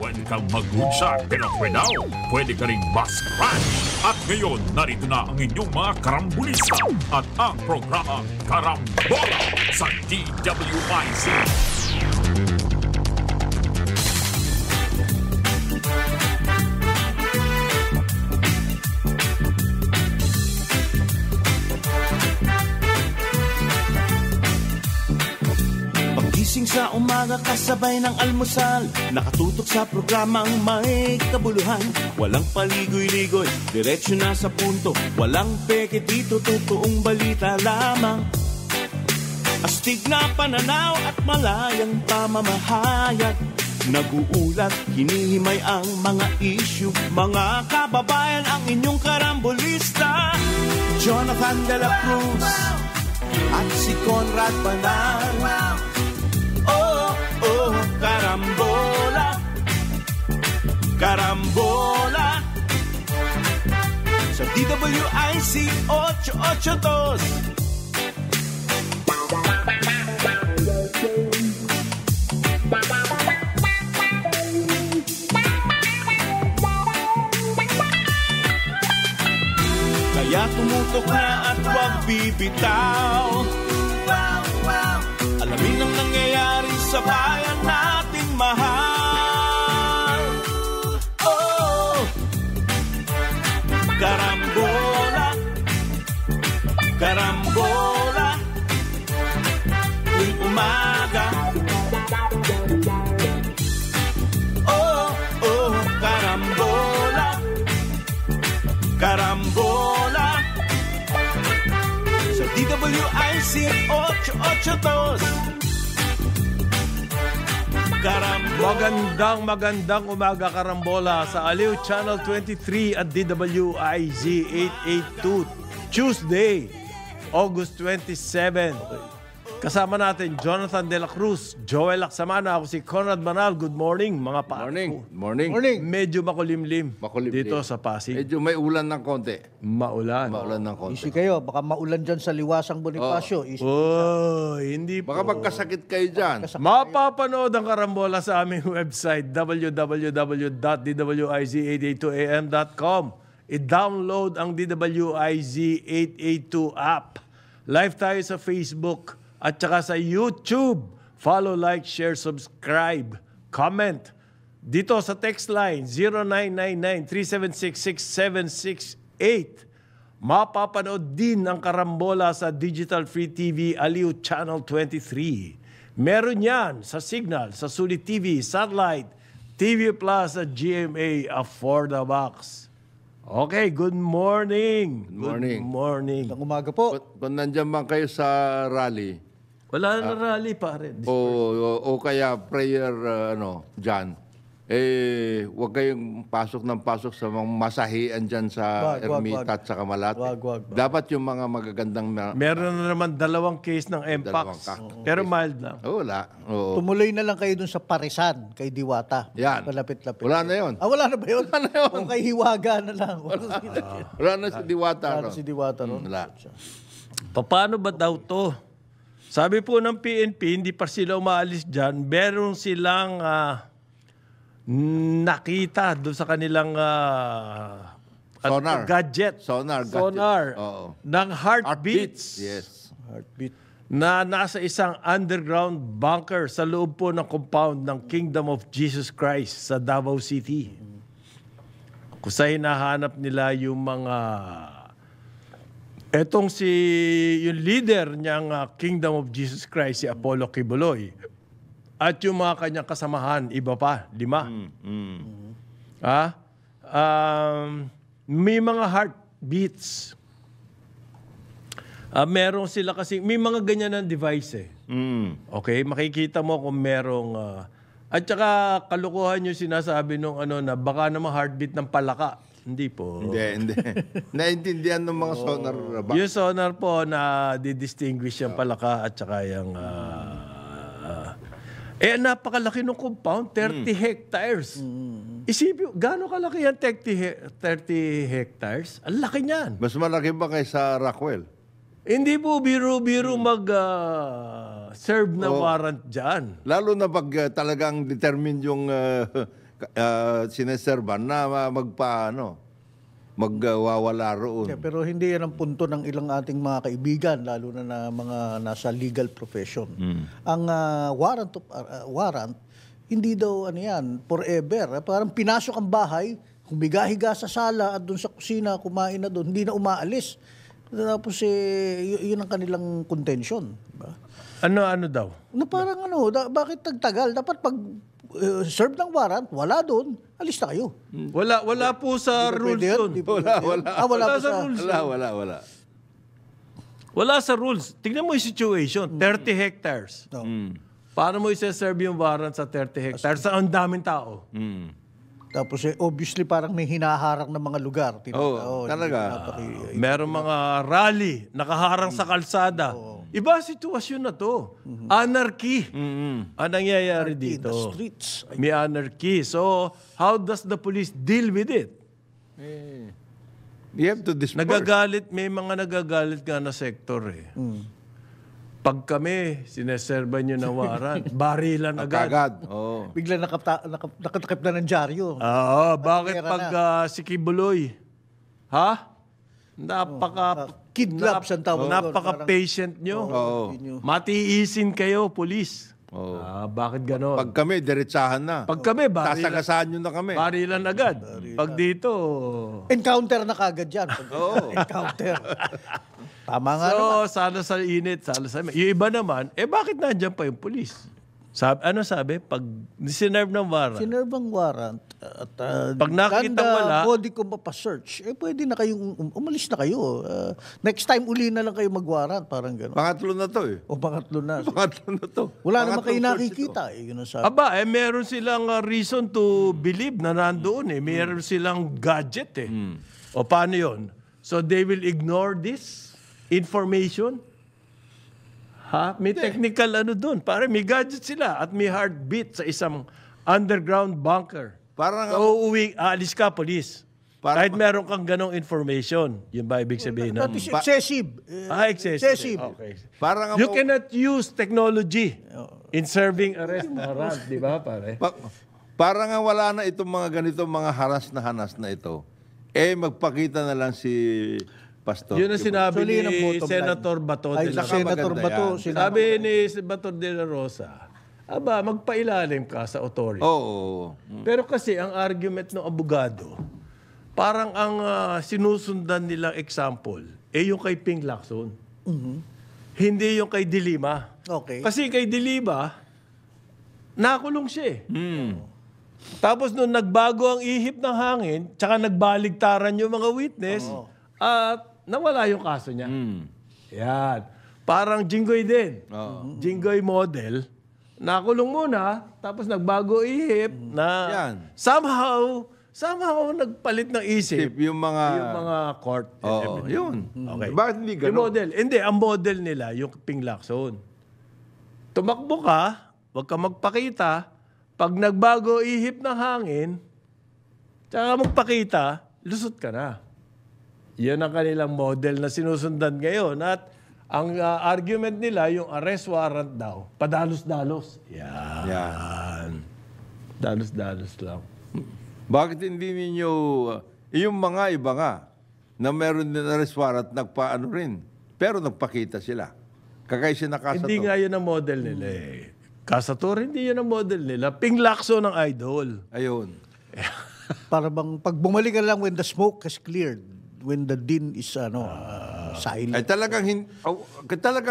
pwede kang mag-good shot, pero daw, pwede ka rin bus crash. At ngayon, narito na ang inyong mga karambulista at ang programa Karambola sa DWIZ. Gising sa umaga kasabay ng almusal, nakatutok sa programang may kabuluhan. Walang paligoy-ligoy, diretso na sa punto, walang peke dito, totoong balita lamang. Astig na pananaw at malayang pamamahayag, naguulat, hinihimay ang mga issue. Mga kababayan, ang inyong karambolista, Jonathan De La Cruz at si Conrad Banal. Oh, karambola, karambola sa DWIZ 882. Kaya tumutok na at huwag bibitaw. Alamin ang nangyayari sa bayan nating mahal. Oh, karambola, karambola, tuwing umaga. Oh, karambola, karambola sa DWIZ 882. Magandang umaga, karambola sa Aliw Channel 23 at DWIZ 882 Tuesday, August 27. Kasama natin Jonathan De La Cruz, Joel Lacsamana, ako si Conrad Banal. Good morning mga pa. Morning. Medyo makulimlim dito sa Pasig. Medyo may ulan ng konti. Maulan ng konti. Isi kayo, baka maulan dyan sa Liwasang Bonifacio. Hindi po. Baka magkasakit kayo dyan. Mapapanood ang karambola sa aming website www.dwiz882am.com. I-download ang DWIZ 882 app. Live tayo sa Facebook at saka sa YouTube. Follow, like, share, subscribe, comment. Dito sa text line 0999-376-6768. Mapapanood din ang karambola sa Digital Free TV Aliw Channel 23. Meron yan sa Signal, sa Sulit TV, Satellite, TV Plus at GMA for the Box. Okay, good morning. Good morning. Ang umaga po. Kung nandiyan man kayo sa rally, Wala na rally pare. o kaya prayer, dyan, huwag kayong pasok sa mga masahian dyan sa Ermita at sa Kamalate. Wag. Dapat yung mga magagandang... Meron na naman 2 case ng MPAX. Pero mild lang. Wala. Oo. Tumuloy na lang kayo dun sa Parisan, kay Diwata. Yan. Malapit-lapit. Wala na yun. Wala na ba yun? Wala na yun. O kay Hiwaga na lang. Wala na si Diwata. Wala na si Diwata. Wala. Paano ba daw to? Sabi po ng PNP, hindi pa sila umaalis dyan. Meron silang nakita doon sa kanilang gadget. Sonar. Oo. Ng heartbeats. Yes. Heartbeat. Na nasa isang underground bunker sa loob po ng compound ng Kingdom of Jesus Christ sa Davao City. Kung sa hinahanap nila yung mga... Etong yung leader niyang Kingdom of Jesus Christ, si Apollo Kibuloy. At yung mga kanyang kasamahan, iba pa, 5. May mga heartbeats. Meron sila kasi, may mga ganyan ng device Okay, makikita mo kung merong... at saka kalukuhan yung sinasabi nung na baka naman heartbeat ng palaka. Hindi po. Hindi. Naintindihan ng mga sonar ba? Yung sonar po na didistinguish yung palaka at saka yung... napakalaki ng compound, 30 hectares. Isipin, gano'ng kalaki yan, 30 hectares? Ang laki niyan. Mas malaki ba kaysa Rockwell? Hindi po biro-biro mag-serve na warrant dyan. Lalo na pag talagang determined yung sineserban na magwawala roon. Yeah, pero hindi yan ang punto ng ilang ating mga kaibigan, lalo na mga nasa legal profession. Ang warrant, hindi daw forever. Parang pinasok ang bahay, humiga-higa sa sala at doon sa kusina, kumain na doon, hindi na umaalis. Tapos yun ang kanilang contention. Diba? Ano daw? Parang bakit tagtagal? Dapat pag serve ng warrant, wala doon, alis na kayo. Wala po sa rules doon. Wala. Wala po sa rules. Wala. Wala sa rules. Tingnan mo yung situation. 30 hectares. No. Paano mo isa-serve yung warrant sa 30 hectares? Sa ang daming tao. Tapos obviously parang may hinaharang na mga lugar. Talaga. Meron mga rally, nakaharang sa kalsada. Iba sitwasyon na to. Anarchy. Ang nangyayari In the dito. streets. May anarchy. So, how does the police deal with it? You have to disperse. May mga nagagalit nga na sektor eh. Pag kami, sineserban nyo ng warrant, barilan agad. Agad. Oo. Bigla nakatakip na ng dyaryo. Bakit pag si Kibuloy? Ha? Kidnaps ang tawag doon. Napaka-patient nyo. Oo. Matiisin kayo, police. Oo. Bakit ganon? Pag kami, diretsahan na. Pag kami, Sasagasaan nyo na kami. barilan agad. Pag dito... Encounter na kagad yan. Encounter. Tama nga naman. sana sa init, sana sa... Yung iba naman, bakit nandiyan pa yung police? Sabi? Pag sinerve ng warrant, Sinerve ang warrant at Pag nakita wala- body ko mapasearch, pwede na kayong umalis na kayo. Next time uli na lang kayo mag-warrant, parang gano'n. Pangatlo na to eh. O pangatlo na. Pangatlo na to. Wala naman kayo Pangatlong search nakikita. Yun ang sabi. meron silang reason to believe na nandoon eh. Meron silang gadget eh. O paano yun? So they will ignore this information? May technical doon. Pare, may gadget sila at may heartbeat sa isang underground bunker. Parang So aalis ka, police. Kahit meron kang ganong information. Yun ba ibig sabihin? That is excessive. Excessive. Okay. Parang You cannot use technology in serving arrest warrant, di ba, pare? Parang nga wala na itong mga ganito, mga hanas na ito. Magpakita na lang si Pastor. Yun ang sinabi Actually, yun ang ni bottom Senator Bato Ay, de la Senator maganda Bato. yan. Sabi ni Bato de la Rosa, magpailalim ka sa authority. Oo. Pero kasi ang argument ng abogado, parang ang sinusundan nilang example, yung kay Ping Lacson. Hindi yung kay Dilima. Okay. Kasi kay Dilima, nakulong siya eh. Tapos nung nagbago ang ihip ng hangin, tsaka nagbaligtaran yung mga witness, at nawala yung kaso niya. Yan. Parang Jinggoy din. Jinggoy model. Nakulong muna, tapos nagbago ihip na Yan. somehow nagpalit ng isip Yung mga... court. Yun. Okay. Bakit hindi Yung ganun? model. Hindi, ang model nila, yung Ping Lacson. Tumakbo ka, huwag ka magpakita. Pag nagbago ihip ng hangin, tsaka magpakita, lusot ka na. Yan ang kanilang model na sinusundan ngayon. At ang argument nila, yung arrest warrant daw, padalos-dalos. Yan. Dalos-dalos lang. Bakit hindi ninyo... yung mga iba nga, na meron din arrest warrant, nagpaano rin. Pero nagpakita sila. Kakay sinakasato. Hindi nga yun ang model nila eh. Kasator, hindi yun ang model nila. Ping Lacson ang idol. Ayun. Para bang pag bumalik ka lang when the smoke has cleared, when the din is silent. Ay talagang...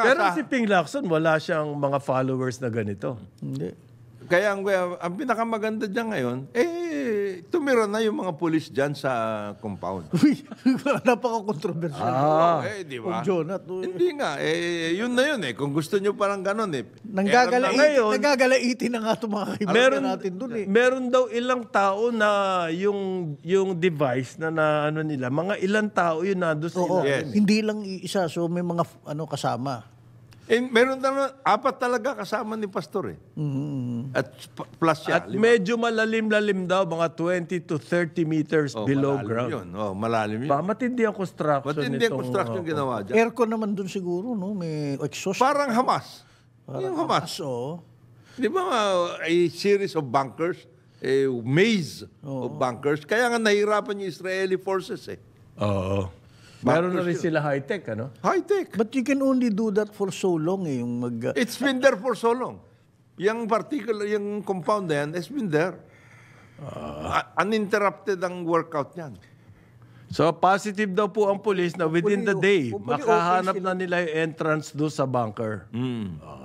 Pero si Ping Lacson, wala siyang mga followers na ganito. Hindi. Kaya ang pinakamaganda dyan ngayon, tumira na yung mga pulis dyan sa compound. Uy, napaka-controversial. Di ba? Jonat. Hindi nga. Yun na yun eh. Kung gusto nyo parang ganun eh. Nagagalaitin na nga itong mga kaibigan natin dun eh. Meron daw ilang tao na yung device na ano nila, mga ilang tao yun nando sa Oo, ilalim. hindi lang isa. So may mga kasama. Meron na 4 talaga kasama ni Pastor eh. At plus siya. At medyo malalim-lalim daw, mga 20 to 30 meters below malalim ground. Yun. Malalim yun. Matindi ang construction Matindi ang construction ginawa dyan. Aircon naman dun siguro, no? May exhaust. Parang Hamas. Yung Hamas. Oo. Di ba a series of bunkers maze of bunkers. Kaya nga nahirapan yung Israeli forces eh. Oo. Meron na rin sila high-tech, ano? High-tech. But you can only do that for so long eh, yung mag... It's been there for so long. Yung compound na yan, it's been there. Uninterrupted ang workout niyan. So, positive daw po ang police na within the day, hopefully makahanap okay na nila yung entrance doon sa bunker.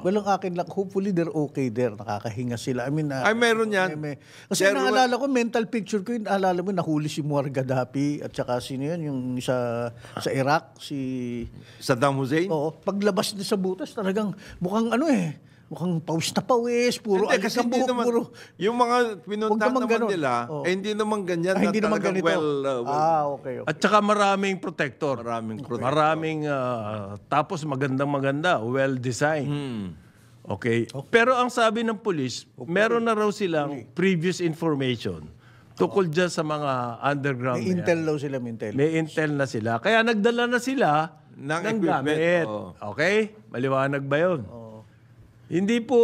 Walang akin lang, hopefully they're okay there, nakakahinga sila. I mean, Ay, meron yan. Kasi naalala ko, mental picture ko yun, naalala mo, nahuli si Muammar Gaddafi at saka sino yun, yung sa Iraq, si... Saddam Hussein? Oo, paglabas niya sa butas, talagang mukhang mukhang pawis na pawis, puro Hindi, kasi hindi naman, puro... yung mga pinuntahan naman ganon. nila, hindi naman ganyan. Hindi naman ganito. Okay. At saka maraming protector. Maraming Tapos maganda, well-designed. Okay. Pero ang sabi ng police, meron na raw silang previous information tukol dyan sa mga underground. May intel daw sila, May intel na sila. Kaya nagdala na sila ng gamit. Okay? Maliwanag ba yun? Hindi po,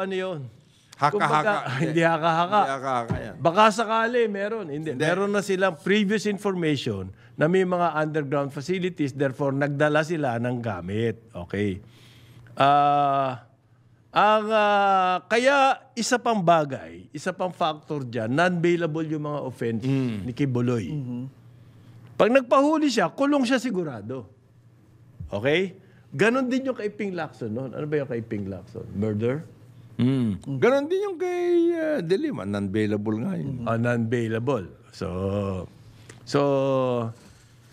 yun? Haka-haka. Hindi haka-haka. Hindi haka-haka yan. Baka sakali, meron. Hindi. Meron na silang previous information na may mga underground facilities, therefore, nagdala sila ng gamit. Okay. Kaya, isa pang bagay, isa pang factor dyan, non-bailable yung mga offense ni Kibuloy. Pag nagpahuli siya, kulong siya sigurado. Okay? Ganon din yung kay Ping Lacson noon. Ano ba yung kay Ping Lacson? Murder? Ganon din yung kay Delima. Non-bailable nga yun. Non-bailable. So,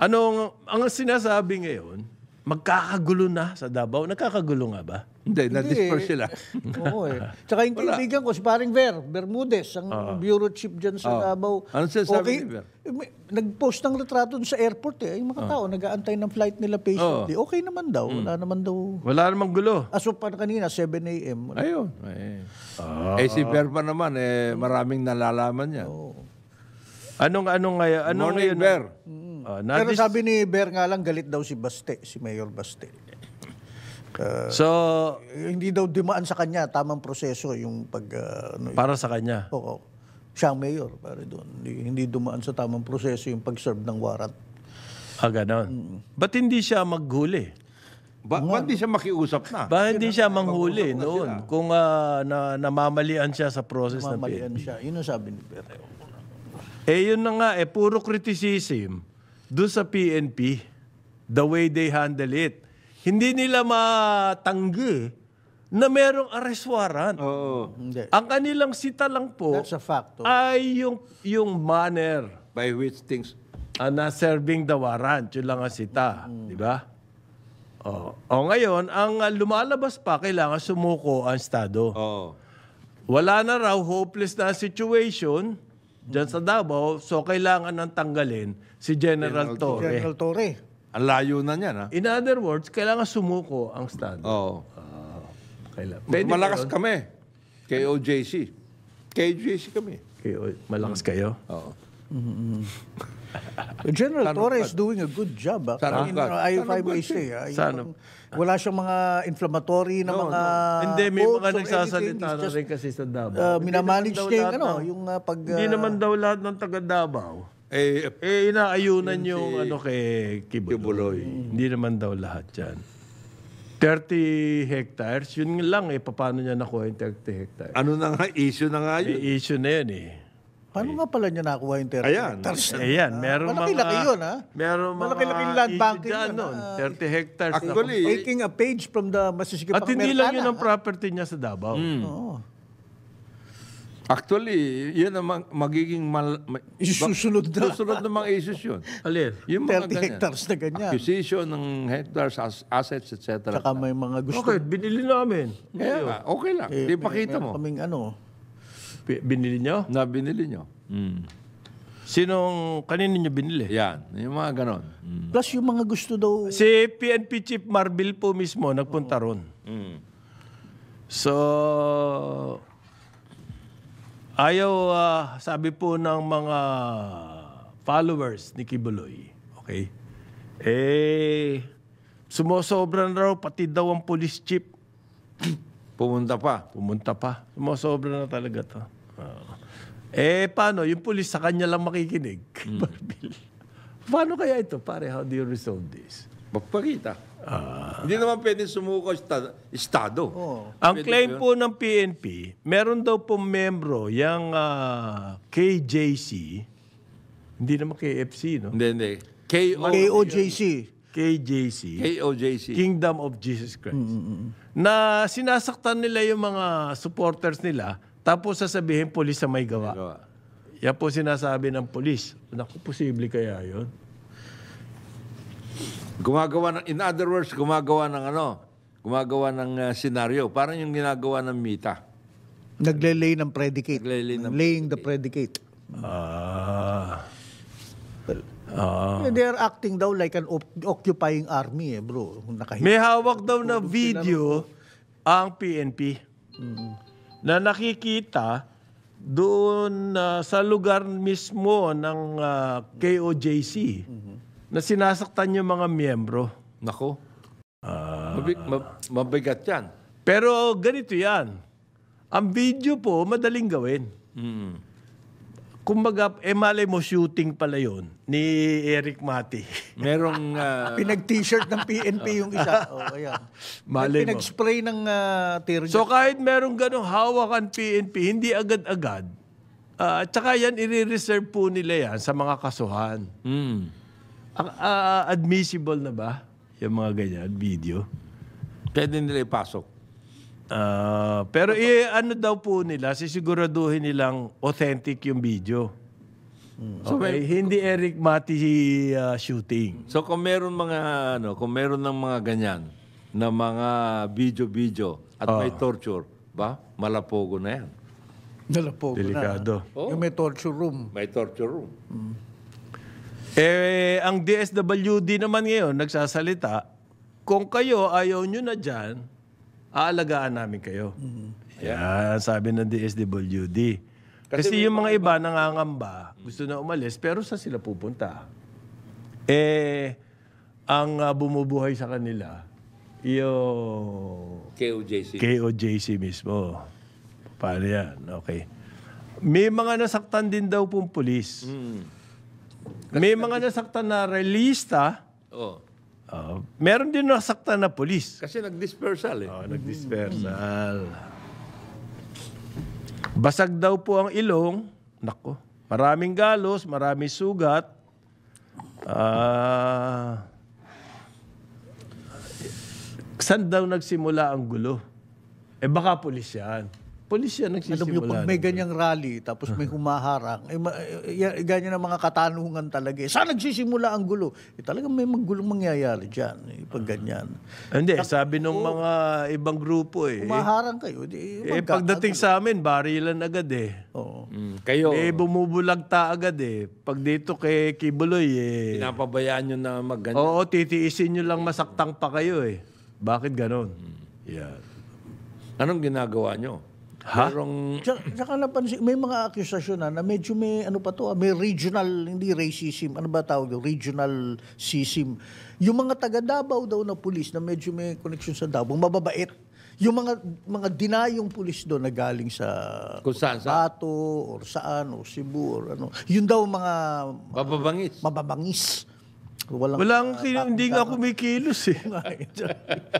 ang sinasabi ngayon, magkakagulo na sa Davao. Nagkakagulo nga ba? Hindi, na-disperse sila. Oo eh. Tsaka yung kaibigan ko, si paring Bermudez, ang bureau chief dyan sa Davao. Ano sinasabi ni Ver? Nag-post ng retrato sa airport eh. Yung mga tao, nag-aantay ng flight nila patiently. Okay naman daw. Wala naman daw. Wala namang gulo. As of kanina, 7 a.m. Ayun. Si Ver pa naman, maraming nalalaman niya. Anong Morning, Ver. Pero sabi ni Ber nga lang, galit daw si Mayor Baste. Hindi daw dumaan sa kanya, tamang proseso yung para sa kanya. Oo. Siya ang mayor, pare doon. Hindi dumaan sa tamang proseso yung pag-serve ng warrant. Ganon. Ba't hindi siya maghuli? Ba't di siya makiusap na? Ba hindi siya manghuli noon kung namamalian siya sa process ng Mamalian siya. Yun ang sabi ni Ber. Yun na nga, puro criticism doon sa PNP, the way they handle it. Hindi nila matanggi na merong arrest warrant. Oo. Hindi. Ang kanilang sita lang po That's a fact. ay yung manner By which things... na serving the warrant. Yun lang ang sita. Di ba? Ngayon, ang lumalabas pa, kailangan sumuko ang Estado. Wala na raw, hopeless na situation dyan sa Davao, so kailangan nang tanggalin si General Torre. General Torre. Ang layo na niyan, ha? In other words, kailangan sumuko ang Estado. Malakas kami. KOJC. KOJC kami. Malakas kayo? General Torre is doing a good job. I say. Wala siyang mga inflammatory na mga... Hindi, may quotes mga or nagsasalita anything. na rin kasi sa Davao. Minamanage niya yung pag... Hindi naman daw lahat ng taga Davao. Inaayunan yung kay Kibuloy. Hindi naman daw lahat yan. 30 hectares, yun lang paano niya nakuha yung 30 hectares? Ano na nga, issue na nga yun. May issue na yun Paano nga pala niya nakuha yung 30 hectares? Ayan, meron Malaki-laki yun, ha? Meron Malaki-laki land banking dyan yun, nun. 30 hectares. Actually, Taking a page from the Masisikip At hindi lang yun ang property niya sa Davao. Actually, yun ang magiging Susunod na. susunod na mga issues yun. Alin? Yung mga 30 hectares na ganyan. Acquisition ng hectares, assets, etc. Saka may mga gusto. Okay, binili namin. Kaya nga, okay lang. Di pakita mo. Kaming Binili nyo? Na binili nyo. Kanino nyo binili? Yan, yung mga ganon. Plus yung mga gusto daw. Si PNP Chief Marbil po mismo nagpunta ron. So, sabi po ng mga followers ni Kibuloy, okay, sumosobra na raw, pati daw ang police chief. Pumunta pa. Sumosobra na talaga to. Paano? Yung pulis sa kanya lang makikinig. Barbil. Paano kaya ito, pare? How do you resolve this? Magpakita. Hindi naman pwede sumuko estado. Ang claim po ng PNP, meron daw po membro, yung KJC, hindi naman KFC, no? Hindi. KOJC. KOJC. Kingdom of Jesus Christ. Na sinasaktan nila yung mga supporters nila, tapos sasabihin, polis sa may gawa. Yan po sinasabi ng polis. Naku, posible kaya yun? In other words, gumagawa ng senaryo. Parang yung ginagawa ng Mita. Nagle-lay ng predicate. Laying the predicate. They are acting daw like an occupying army, bro. May hawak daw na video ang PNP na nakikita doon sa lugar mismo ng KOJC na sinasaktan yung mga miyembro. Nako. Mabigat yan. Pero ganito yan. Ang video po, madaling gawin. Kumbaga, malay mo shooting pala yun ni Eric Mati. Merong... Pinag-t-shirt ng PNP yung isa. Ayan. Malay mo. Pinag-spray ng tear gas. So kahit merong ganong hawakan PNP, hindi agad-agad. Tsaka yan, i-reserve po nila yan sa mga kasuhan. Admissible na ba? Yung mga ganyan, video. Pwede nila ipasok. Pero ano daw po nila, sisiguraduhin nilang authentic yung video. Okay, hindi Eric Mati shooting. So kung meron ng mga ganyan na mga video at may torture, malapogo na yan. Nalapogo Delikado. na. Yung may torture room. May torture room. Ang DSWD naman ngayon nagsasalita, kung kayo ayaw nyo na dyan, aalagaan namin kayo. Yan, sabi ng DSWD. Kasi yung mga iba nangangamba, gusto na umalis, pero saan sila pupunta? Ang bumubuhay sa kanila, yung KOJC mismo. Paano yan? Okay. May mga nasaktan din daw pong pulis. May mga nasaktan na realista. Meron din nasaktan na pulis. Kasi nag-dispersal Nag-dispersal. Basag daw po ang ilong. Nako. Maraming galos, maraming sugat. Saan daw nagsimula ang gulo? Baka pulis yan. Pulis yan nagsisimula. Pag may ganyang rally, tapos may humaharang, ganyan ang mga katanungan talaga. Saan nagsisimula ang gulo? Talagang may gulong mangyayari dyan. Pag ganyan. Hindi, sabi nung mga ibang grupo humaharang kayo. Pagdating sa amin, barilan agad Oo. Kayo. Bumubulagta agad Pag dito kay Kibuloy pinapabayaan nyo na magganyan. Oo, titiisin nyo lang masaktang pa kayo Bakit ganon? Yan. Anong ginagawa nyo? Tsaka napansin, may mga akusasyon na medyo may may regional, hindi racism, tawag yun? Regional sism. Yung mga taga Davao daw na pulis na medyo may connection sa Davao, mababait. Yung mga dinayong pulis doon na galing sa Bato, or saan, o Cebu, or yun daw mga... Mababangis. Hindi nga kumikilos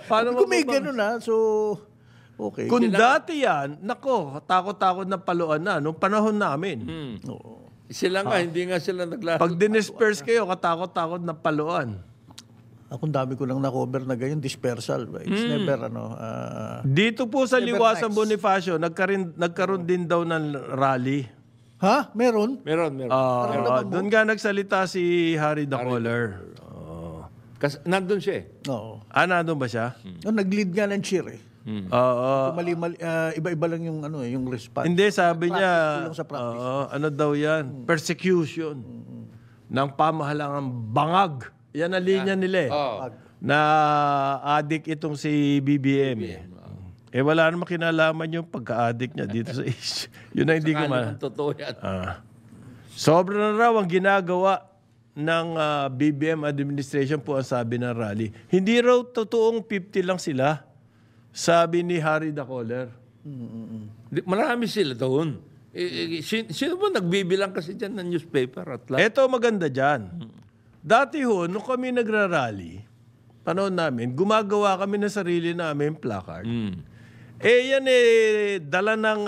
Paano kung may ganun so... Okay. Kung dati yan, takot-takot na paluan na nung panahon namin. Sila nga, hindi nga sila naglalaro. Pag dinisperse kayo, katakot-takot na paluan. Akong dami ko lang na-cover na ganyan, dispersal. It's never, Dito po sa Liwasan Bonifacio, nagkaroon din daw ng rally. Ha? Meron? Meron. Doon nga nagsalita si Harry Dacoller. Kasi nandun siya Oo. Nandun ba siya? Nag-lead nga ng cheer iba-iba lang yung yung response. Hindi, sabi niya, practice. daw yan? Persecution ng pamahalangang bangag. Yan ang linya nila na addict itong si BBM. Wala naman kinalaman yung pagka-addict niya dito sa issue. Yun na hindi ko totoo yan. Sobra na raw ang ginagawa ng BBM administration po ang sabi ng rally. Hindi raw totoong 50 lang sila. Sabi ni Harry Dacoller. Marami sila doon. Sino ba nagbibilang kasi dyan ng newspaper at lahat? Ito maganda dyan. Dati ho, nung kami nagrarally, panahon namin, gumagawa kami ng sarili namin placard. Yan dala ng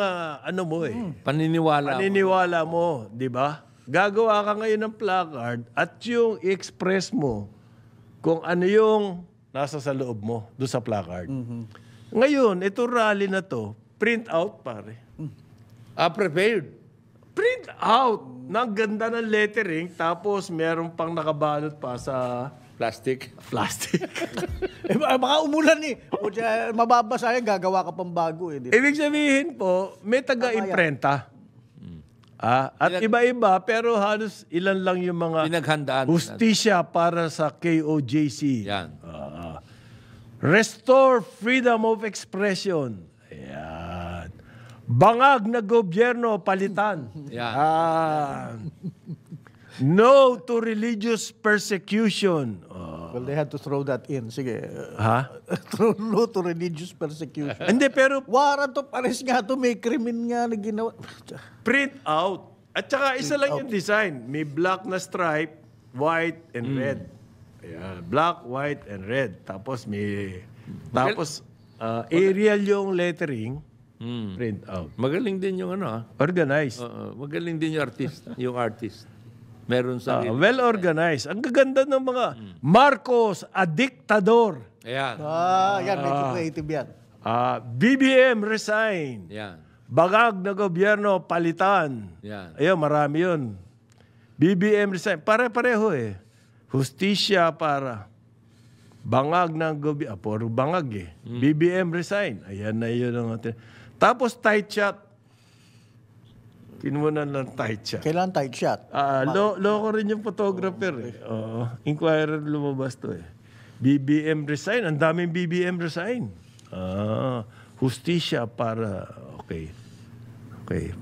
ano mo paniniwala mo, di ba? Gagawa ka ngayon ng placard at yung i-express mo kung ano yung nasa sa loob mo doon sa placard. Ngayon, ito rally na to, print out pare. Prepared. Print out! Nang ganda ng lettering, tapos meron pang nakabalot pa sa Plastic. Baka umulan O mababasa yan, gagawa ka pang bago Ibig sabihin po, may taga-imprenta. At iba-iba, pero halos ilan lang yung mga Pinaghandaan. hustisya para sa KOJC. Yan. Restore freedom of expression. Ayan. Bangag na gobyerno, palitan. Yan. No to religious persecution. Well, they had to throw that in. Sige. No to religious persecution. Hindi, pero Warrant of arrest nga to, may krimen nga na ginawa. print out. At saka isa lang yung design. May black na stripe, white and red. Ayan. Black, white, and red. Tapos aerial yung lettering, print out. Magaling din yung Organized. magaling din yung artist. Meron sa Well organized. Ang gaganda ng mga Marcos, a diktador. Ayan. Yan, medyo creative yan. BBM resign. Yan. Bagag na gobyerno, palitan. Yan. Ayun, marami yun. BBM resign. Pare-pareho Hustisya para. Bangag ng gobyerno. Puro bangag BBM resign. Ayan na yun. Tapos tight shot. Kinuha ng tight shot. Kailan tight shot? Loko rin yung photographer. Inquirer lumabas to BBM resign. Ang daming BBM resign. Hustisya para... Okay.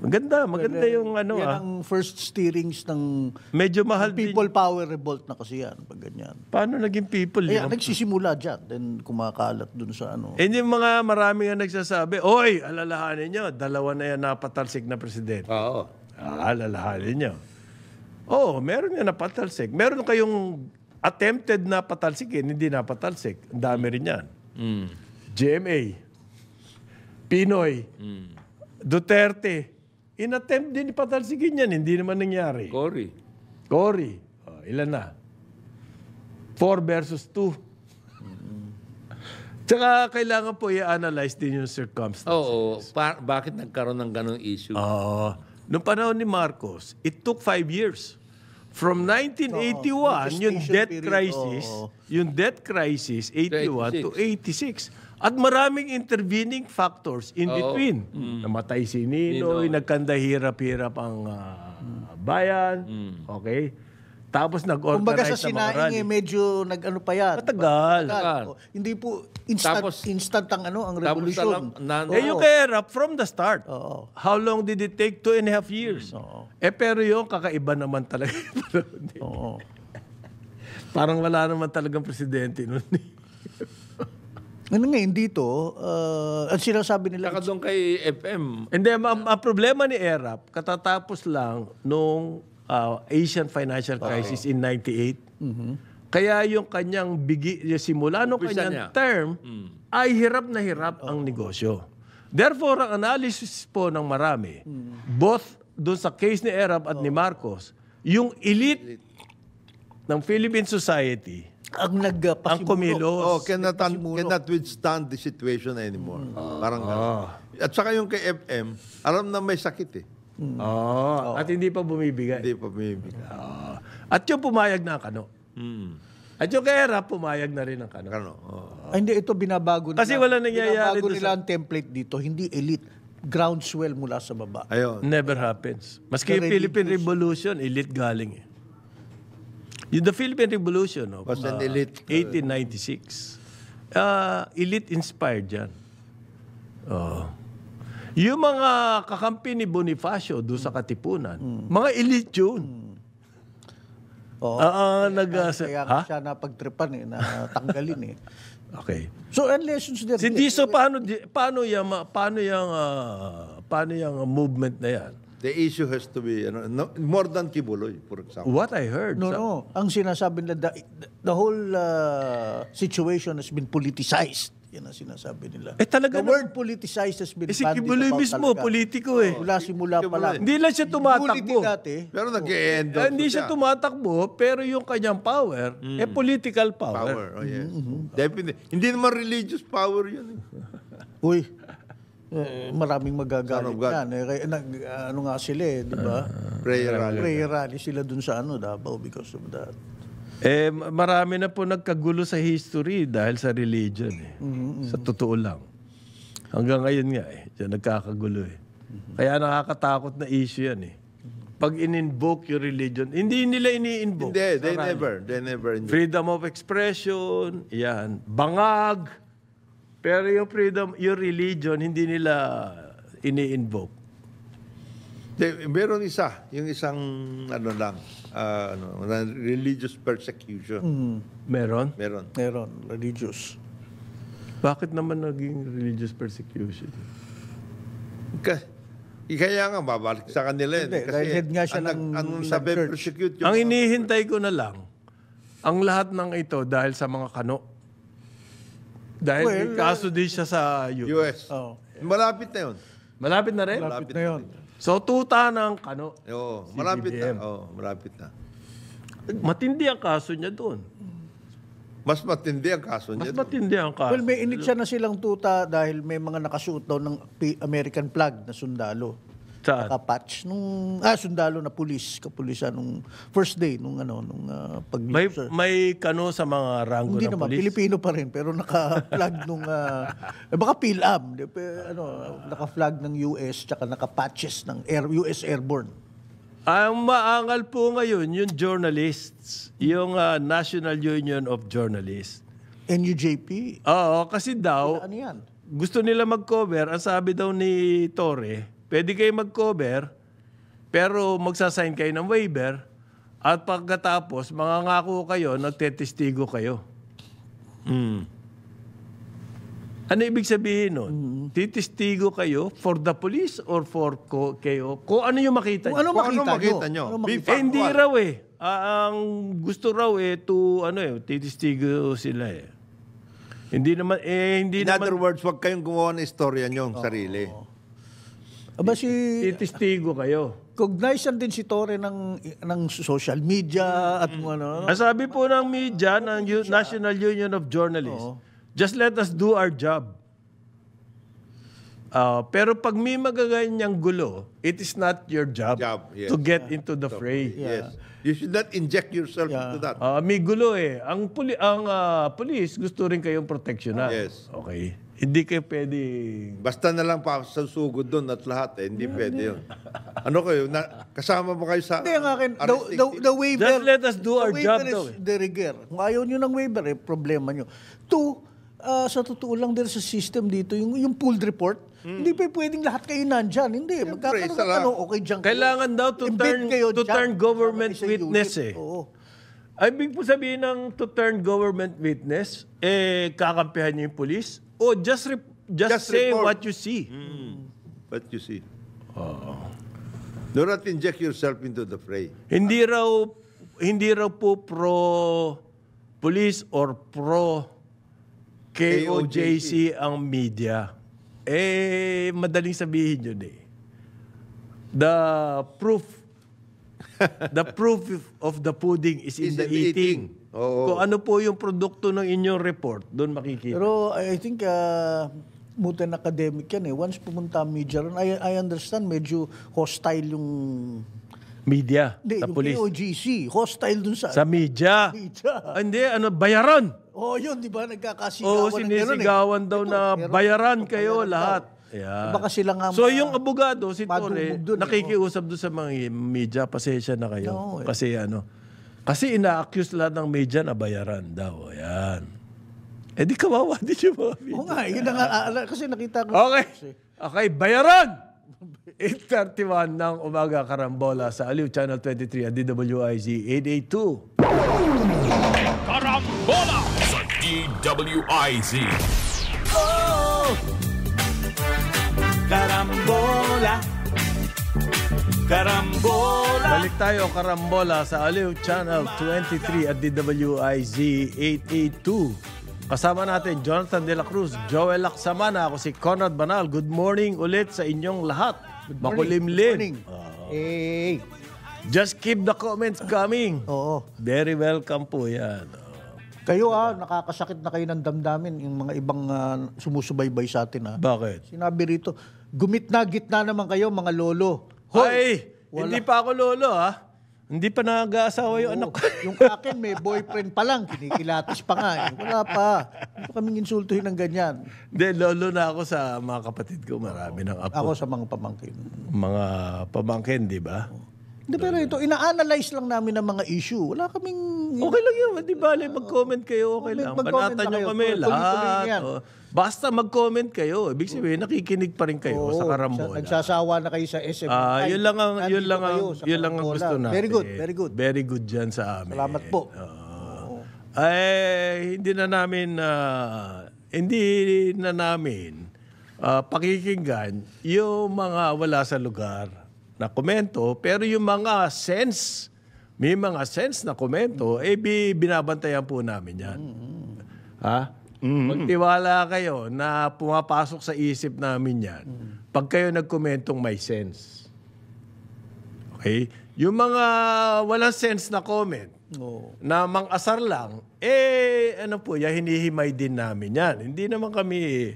Maganda yung Yan ang first steerings ng medyo mahal din. people power revolt na kasi yan. Pag ganyan. Paano naging people? Nagsisimula dyan. Then kumakalat dun sa Yung mga marami nga nagsasabi, oy, alalahanin nyo, 2 na yan napatalsik na presidente. Oo. Alalahanin nyo. Meron nga napatalsik. Meron kayong attempted na patalsikin, hindi napatalsik. Ang dami rin yan. GMA, Pinoy, Duterte. In-attempt din patalsikin yan, hindi naman nangyari. Cory. Ilan na? 4 versus 2. Tsaka kailangan po i-analyze din yung circumstances. Bakit nagkaroon ng ganong issue? Noong panahon ni Marcos, it took 5 years. From 1981, yung debt crisis, 81 to 86. At maraming intervening factors in between. Namatay si Ninoy, nagkanda-hirap-hirap ang bayan. Okay? Tapos nag-organize kumbaga sa ng mga rally. sinaing medyo nag-ano pa yan. Matagal. Hindi po instant ang revolution. Yung kay Erap, from the start. How long did it take? 2.5 years. Pero yung kakaiba naman talaga. Parang wala naman talagang presidente nun. Ngayon dito, ang sinasabi nila... Saka doon kay FM. Hindi, ang problema ni Erap, katatapos lang nung Asian financial crisis in 98. Kaya yung kanyang simula nung kanyang term, ay hirap na hirap ang negosyo. Therefore, ang analysis po ng marami, both doon sa case ni Erap at ni Marcos, yung elite ng Philippine society, ang kumilos. Cannot withstand the situation anymore. Parang at saka yung kay FM, alam na may sakit At hindi pa bumibigay. At yung pumayag na ang kano. At yung kay Erap, pumayag na rin ang kano. Hindi, ito binabago nila. Kasi wala nangyayari. Binabago nila ang template dito, hindi elite. Groundswell mula sa baba. Never happens. Maski yung Philippine Revolution, elite galing The Philippine Revolution was an elite 1896. Elite inspired yan. Yung mga kakampi ni Bonifacio doon sa Katipunan, mga elite yun. Kaya siya napagtripan natanggalin Okay. So, and lessons there. Paano yung movement na yan? The issue has to be more than Kibuloy, for example. What I heard. No. Ang sinasabi nila, the whole situation has been politicized. Yan ang sinasabi nila. Talaga The word politicized has been si Kibuloy mismo, politiko eh. Mula simula pa lang. Hindi lang siya tumatakbo. Pero nag-e-endorse Hindi siya tumatakbo, pero yung kanyang power, political power. Oh, yes. Definitely. Hindi naman religious power yun. Uy, maraming magagalit yan. Ano nga sila di ba? Prayer rally. Prayer rally sila dun sa Davao because of that. Marami na po nagkagulo sa history dahil sa religion eh. Sa totoo lang. Hanggang ngayon nga diyan nagkakagulo eh. Kaya nakakatakot na issue yan eh. Pag in-invoke yung religion, hindi nila ini-invoke. Hindi, they never. Freedom of expression, yan. Bangag. Pero yung yung religion, hindi nila ini-invoke. Meron yung isang religious persecution. Meron? Meron, religious. Bakit naman naging religious persecution? Kaya nga, babalik sa kanila. Dahil head nga siya ng persecute ang inihintay ko na lang, ang lahat ng ito dahil sa mga kano. Dahil may kaso din siya sa US. Oh. Malapit na yun. Malapit na rin? Malapit na yun. So, tuta ng kano. Oo, malapit na. Malapit na. Matindi ang kaso niya doon. Mas matindi ang kaso niya. Mas matindi ang kaso. Well, may initsya na silang tuta dahil may mga nakasuot daw ng American flag na sundalo. Saan? Nakapatch sundalo na kapulisan nung first day nung pag-user. May kano sa mga rango Hindi ng naman, police? Pilipino pa rin pero naka-flag nung baka PhilAm, naka-flag ng US tsaka naka-patches ng US Airborne. Ang maangal po ngayon yung journalists, yung National Union of Journalists. NUJP. Oo, kasi daw Ano yan? gusto nila mag-cover. Ang sabi daw ni Torre, pwede kayo mag-cover, pero magsasign kayo ng waiver, at pagkatapos, mangangako kayo, nagtetestigo kayo. Ano ibig sabihin nun? Titistigo kayo for the police or for kayo? Kung ano yung makita Kung nyo? ano makita nyo? Hindi raw eh. Ang gusto raw titistigo sila eh. Hindi naman, In other words, wag kayong gumawa ng istorya nyo sarili. Aba titistigo kayo. cognizant din si Torre ng social media at ano. Ang sabi po ng media, ng National Union of Journalists, just let us do our job. Pero pag may magaganyang gulo, it is not your job, to get into the fray. Yes. You should not inject yourself into that. May gulo eh. Ang police gusto rin kayong proteksyonan. Yes. Okay. Hindi kayo pwede... Basta na lang pa sa sugod doon at lahat eh. Hindi pwede yun. Ano kayo? Kasama mo kayo sa... Hindi, ang akin, the waiver... Just let us do our job daw. The rigor. Kung ayaw nyo ng waiver, problema nyo. Sa totoo lang din sa system dito, yung pooled report, hindi pa pwedeng lahat kayo nandyan. Hindi. Magkakaroon ng okay dyan. Kailangan daw to turn government witness eh. Oo. Ibig po sabihin ng to turn government witness, kakampihan niyo yung police? O just say report what you see. What you see. Do not inject yourself into the fray. Hindi raw po pro-police or pro-KOJC ang media. Madaling sabihin yun eh. The proof of the pudding is in the eating. Kung ano po yung produkto ng inyong report, doon makikita. Pero I think mutan academic yan eh. Once pumunta ang media ron, I understand medyo hostile yung media, sa yung police. KOJC. Hostile dun sa media. Hindi, bayaran. Yun, di ba? Nagkakasigawan. Sinisigawan daw na bayaran kayo lahat. Yeah. Baka sila nga yung abogado, si Torre, nakikiusap doon sa mga media, pasensya na kayo. Kasi ina-accuse lahat ng media na bayaran daw. Ayan. Di kawawa din yung mga media. Oo nga, yun na nga. Kasi nakita ko. Okay, bayaran! 8:31 ng umaga, Karambola sa Aliw Channel 23 at DWIZ 882. Karambola sa DWIZ. Karambola Karambola. Balik tayo, Karambola, sa Aliw Channel 23 at DWIZ 882. Kasama natin Jonathan De La Cruz, Joel Lacsamana, ako si Conrad Banal. Good morning ulit sa inyong lahat. Makulimlim. Hey. Just keep the comments coming. Oo. Very welcome po yan. Kayo nakakasakit na kayo ng damdamin yung mga ibang sumusubaybay sa atin. Bakit? Sinabi rito, gitna naman kayo mga lolo. Hoy, hindi pa ako lolo Hindi pa nag-aasawa yung anak ko. Yung akin may boyfriend pa lang, kinikilatis pa nga. Wala pa. Hindi ko kaming insultuhin ng ganyan. Hindi, lolo na ako sa mga kapatid ko. Marami ng apo. Ako sa mga pamangkin. Mga pamangkin, di ba? Hindi, pero ito, ina-analyze lang namin ang mga issue. Wala kaming... Okay lang yun. Di ba? Mag-comment kayo. Okay lang. Mag-comment Banatan na nyo kayo. kami Tuloy-tuloy yan. lahat. Basta mag-comment kayo. Ibig sabihin, nakikinig pa rin kayo sa Karambola. Nagsasawa na kayo sa SM. Yun lang ang gusto natin. Very good, very good. Very good dyan sa amin. Salamat po. Hindi na namin pakikinggan yung mga wala sa lugar na komento, pero yung mga may mga sense na komento, binabantayan po namin yan. Magtiwala kayo na pumapasok sa isip namin yan pag kayo nagkomentong may sense. Okay? Yung mga walang sense na comment, na mang-asar lang, hinihimay din namin yan. Hindi naman kami,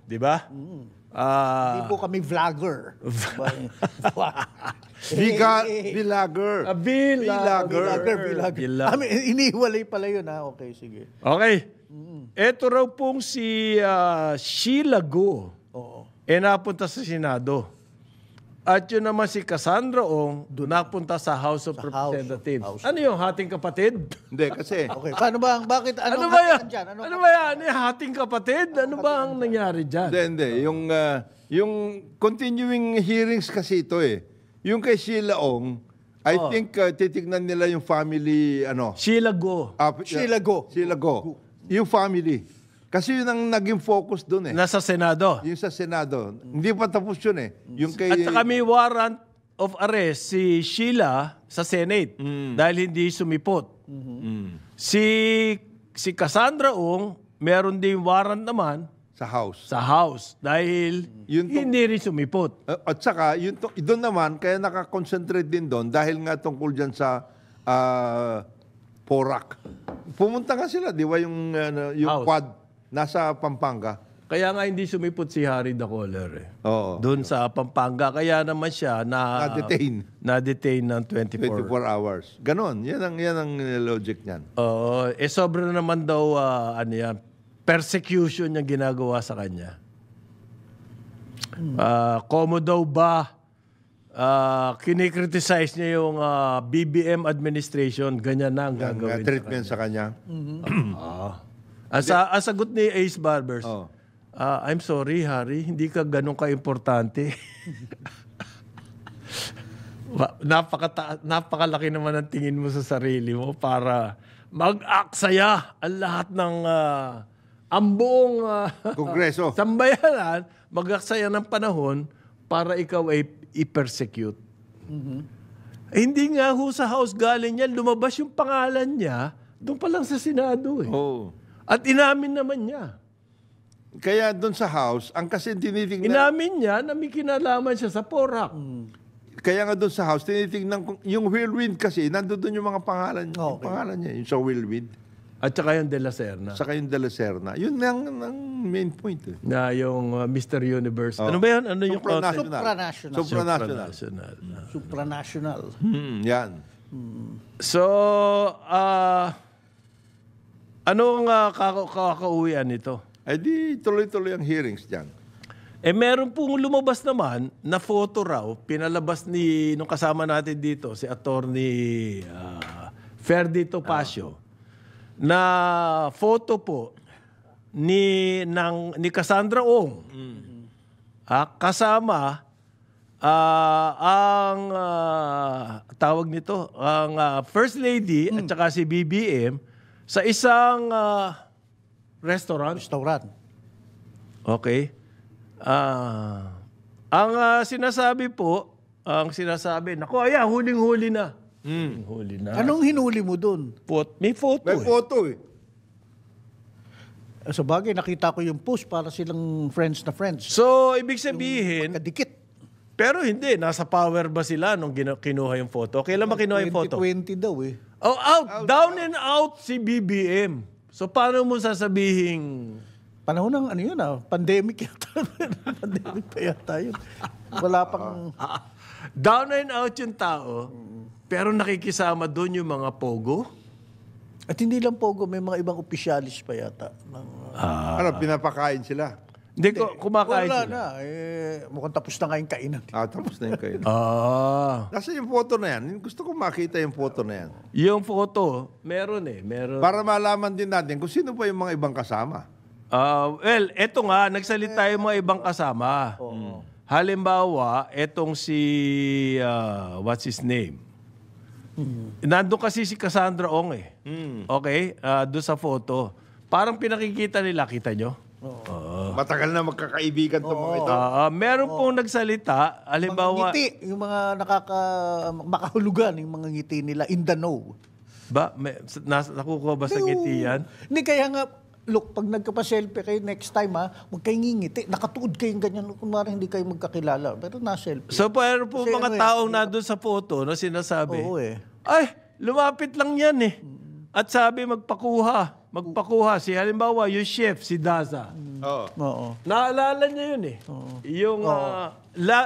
di ba? Hindi po kami vlogger. Vlogger. Iniwalay pala yun, Okay, sige. Okay. Ito raw pong si Sheila Go. Napunta sa Senado. At yun naman si Cassandra Ong, napunta sa House of Representatives. Ano yung hating kapatid? Hindi, kasi... Okay, paano ba? Bakit? Ano ba yan? Ano ba yan? Hating kapatid? Ano ba ang nangyari dyan? Hindi. Yung continuing hearings kasi ito Yung kay Sheila Ong, I think titignan nila yung family, Sheila Go. Sheila Go. Yung family. Kasi yun ang naging focus doon Nasa Senado. Yung sa Senado. Hindi pa tapos yun Yung kay... At saka may warrant of arrest si Sheila sa Senate dahil hindi sumipot. Si Cassandra Ong, meron din warrant naman sa House dahil hindi rin sumipot. At saka, doon naman, kaya nakakonsentrate din doon dahil nga tungkol dyan sa PORAC. Pumunta nga sila, di ba, yung quad nasa Pampanga. Kaya nga hindi sumipot si Harry Dacoler Oo. doon sa Pampanga. Kaya naman siya na-detain ng 24 hours. Ganon. Yan ang logic niyan. Oo. Sobra naman daw, persecution yung ginagawa sa kanya. Komo daw ba kinikriticize niya yung BBM administration, ganyan na ang gagawin treatment sa kanya. Ang sagot ni Ace Barbers, I'm sorry, Harry, hindi ka ganun ka-importante. Napakalaki naman ang tingin mo sa sarili mo para mag-aksaya ang lahat ng ang buong Kongreso. sambayanan, mag-aksaya ng panahon para ikaw ay i-persecute. Hindi nga ho sa House galing yan, lumabas yung pangalan niya, doon pa lang sa Senado At inamin naman niya. Kaya doon sa House, ang kasi tinitingnan... Inamin niya na may kinalaman siya sa PORAC. Kaya nga doon sa House, tinitingnan yung Whirlwind kasi, nandun yung mga pangalan, yung pangalan niya, yung sa Whirlwind. At saka yung De La Serna. Saka yung De La Serna. Yun ang main point. Na yung Mr. Universe. Ano ba yan? Ano yung Supranational. Yan. So, anong kakauwian nito? Di tuloy-tuloy ang hearings dyan. Meron pong lumabas naman na photo raw, pinalabas nung kasama natin dito, si Attorney Ferdy Topacio, na photo po ni Cassandra Ong. Kasama ang tawag nito, ang First Lady at saka si BBM sa isang restaurant. Okay. Ang sinasabi po ang sinasabi, naku, ayan, huling-huli na. Huli na. Anong hinuli mo doon? May photo May eh. photo eh. Sa bagay, nakita ko yung post para silang friends na friends. So, ibig sabihin, Kadikit. pero hindi, nasa power ba sila nung kinuha yung photo? Kailan ba kinuha yung photo? 2020 daw eh. Oh, down and out si BBM. So, paano mo sasabihin? Panahon ng ano yun pandemic yata. Pandemic pa yata yun. Wala pang... Down and out yung tao, pero nakikisama doon yung mga pogo? At hindi lang pogo, may mga ibang opisyalis pa yata. Ano, pinapakain sila. Hindi, kumakain Wala sila. na. Mukhang tapos na nga yung kainan. Tapos na yung kayo. Ah. Yung photo na yan? Gusto ko makita yung photo na yan. Yung photo, meron eh. Meron. Para malaman din natin kung sino pa yung mga ibang kasama. Well, eto nga, nagsalita yung mga ibang kasama. Halimbawa, etong si, what's his name? Nandun kasi si Cassandra Ong eh. Okay? Doon sa photo. Parang pinakikita nila, kita nyo? Matagal na magkakaibigan itong mga ito. Meron pong nagsalita, halimbawa... Ngiti, yung mga makahulugan, yung mga ngiti nila in the know. Ba? Nakukuha ba sa ngiti yan? Hindi, kaya nga, look, pag nagkapa-selfie kayo next time huwag kayong ngingiti. Nakatuod kayong ganyan. Kunwari hindi kayo magkakilala. Pero na-selfie. So, pero po Kasi mga ano taong nandun sa photo na sinasabi, Oo eh. ay, lumapit lang yan eh. At sabi, magpakuha. Si halimbawa, yung chef, si Daza. Oo. Naalala niya yun eh. Yung,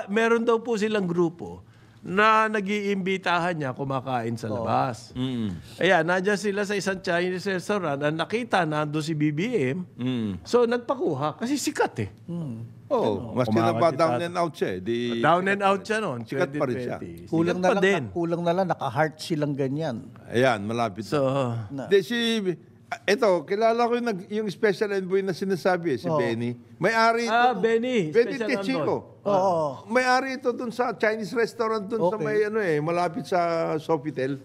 meron daw po silang grupo na nag-iimbitahan niya kumakain sa labas. Ayan, nandiyan sila sa isang Chinese restaurant at nakita nando si BBM. So, nagpakuha kasi sikat eh. Maski na ba down and out siya eh. Down and out siya noon. Sikat pa rin siya. Kulang Sikat na pa lang, din. kulang na lang, naka-heart silang ganyan. Ayan, malapit. So, Ito, kilala ko yung special envoy na sinasabi si Benny. May-ari ito. Benny. Benny Special Tichico. Oo. May-ari ito dun sa Chinese restaurant dun sa may malapit sa Sofitel.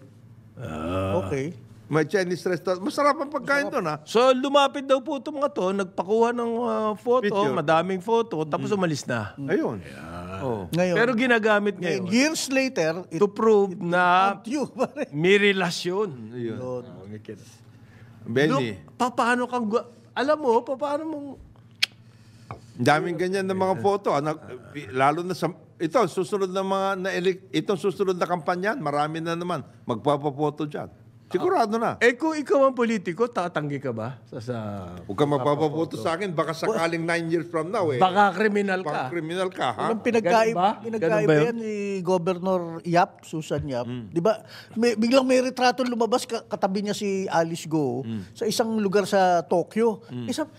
Okay. May Chinese restaurant. Masarap ang pagkain doon So, lumapit daw po itong mga to, nagpakuha ng photo, Picture. madaming photo, tapos umalis na. Ayun. Ngayon, Pero ginagamit ngayon years later, to prove na you, pare. may relasyon. Benny. Paano kang... Alam mo, paano mong... Daming ganyan na mga photo. Lalo na sa... Ito, susunod na itong susunod na kampanya, marami na naman magpapapoto dyan. Sigurado na. Kung ikaw ang politiko, tatanggi ka ba? Huwag ka magpapapoto sa akin, baka sakaling 9 years from now Baka kriminal ka. Baka criminal ka, ha? Anong Ganun ba? pinagkaiba yan ni Governor Yap, Susan Yap. Di ba? Biglang may retrato lumabas, katabi niya si Alice Go sa isang lugar sa Tokyo.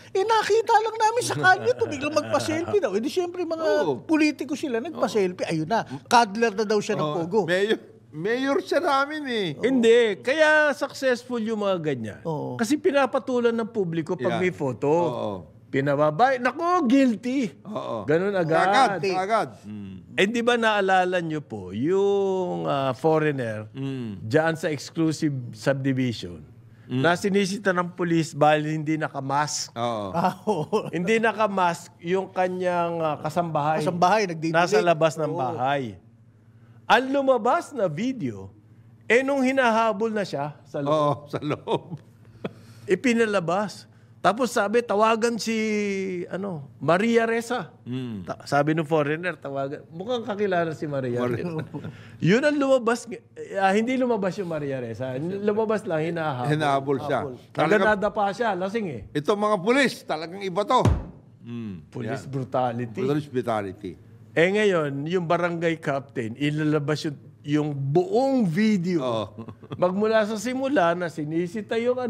Nakita lang namin sa kalye to, biglang magpa-selfie daw. Di siyempre mga politiko sila, nagpa-selfie. Ayun na, cuddler na daw siya ng pogo. Mayor siya namin eh. Hindi. Kaya successful yung mga ganyan. Oo. Kasi pinapatulan ng publiko pag may photo. Pinababay. Naku, guilty. Ganun agad. Agad. Di ba naalala nyo po, yung foreigner dyan sa exclusive subdivision na sinisita ng police dahil hindi nakamask. Hindi nakamask yung kanyang kasambahay. Kasambahay, nagdidilig. Nasa labas ng bahay. Ang lumabas na video, nung hinahabol na siya sa loob, Sa loob. ipinalabas. Tapos sabi, tawagan si Maria Ressa. Sabi ng foreigner, tawagan. Mukhang kakilala si Maria Ressa. Yun ang lumabas. Hindi lumabas yung Maria Ressa. Lumabas lang, hinahabol. Hinahabol siya. Talagang nadapa siya, lasing eh. Ito mga pulis, talagang iba to. Police brutality. Hospitality. Ngayon, yung barangay captain, ilalabas yung buong video. Magmula sa simula na sinisita yung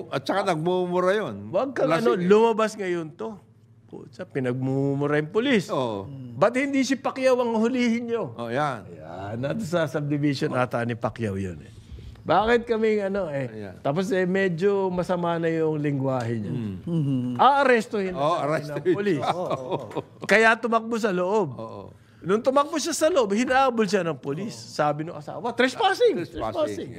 At saka nagmumura yun. wag kang lumabas ngayon to. Putsa, pinagmumura yung polis. Ba't hindi si Pacquiao ang hulihin nyo? Yan. Nato sa subdivision ata ni Pacquiao yun eh. Bakit kaming Tapos medyo masama na yung lingwahe niya. Aarestuhin ng polis. Kaya tumakbo sa loob. Nung tumakbo siya sa loob, hinahabol siya ng polis. Sabi ng asawa, trespassing.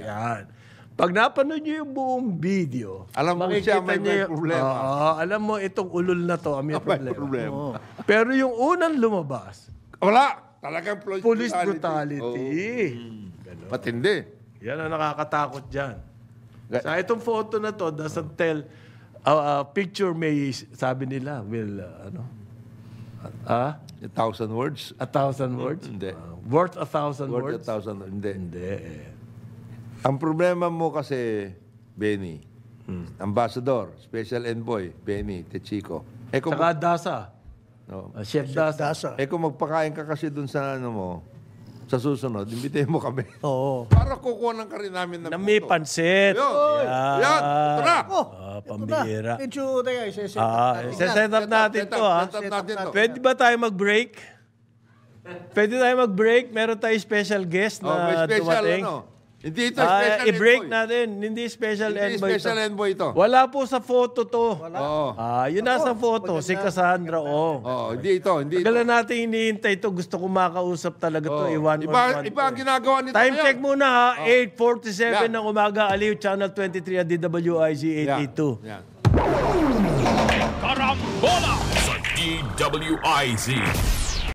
Yan. Pag napanood niyo yung buong video, alam mo siya may problema. alam mo, itong ulol na to, may problema. Pero yung unang lumabas, Wala. Talagang Police brutality. Oo. Matindi. Yan ang nakakatakot dyan. Sa itong photo na to, doesn't tell, picture may, sabi nila, will, 1,000 words? 1,000 words? Hindi. Worth 1,000 Worth words? 1,000. Hindi. Hindi. Ang problema mo kasi, Benny, Ambassador, Special Envoy, Benny, Techico. Kung, Saka DASA. no, Chef DASA. Dasa. kung magpakain ka kasi dun sa ano mo, sa susunod, imbitahin mo kami. Oo. Para kukuha ng ka rin namin Na may pansit. Yun. Yan. Ito na. Pambihira. Medyo tayo, Set up natin to, ha? Set up natin to. Pwede ba tayo mag-break? Pwede tayo mag-break? Meron tayo special guest Oh, may na special dumating. Hindi ito special i-break envoy. natin. Hindi special Hindi envoy special to. envoy ito. Wala po sa photo to. Oo. Yun nasa photo. Si Cassandra, Hindi ito. Tagalan natin hinihintay to. Gusto ko makausap talaga to. Iba ang ginagawa nito. Time ngayon. check muna ha. 8:47 Yan. ng umaga. Aliw, Channel 23 at DWIZ 882. Yan. Karambola sa DWIZ.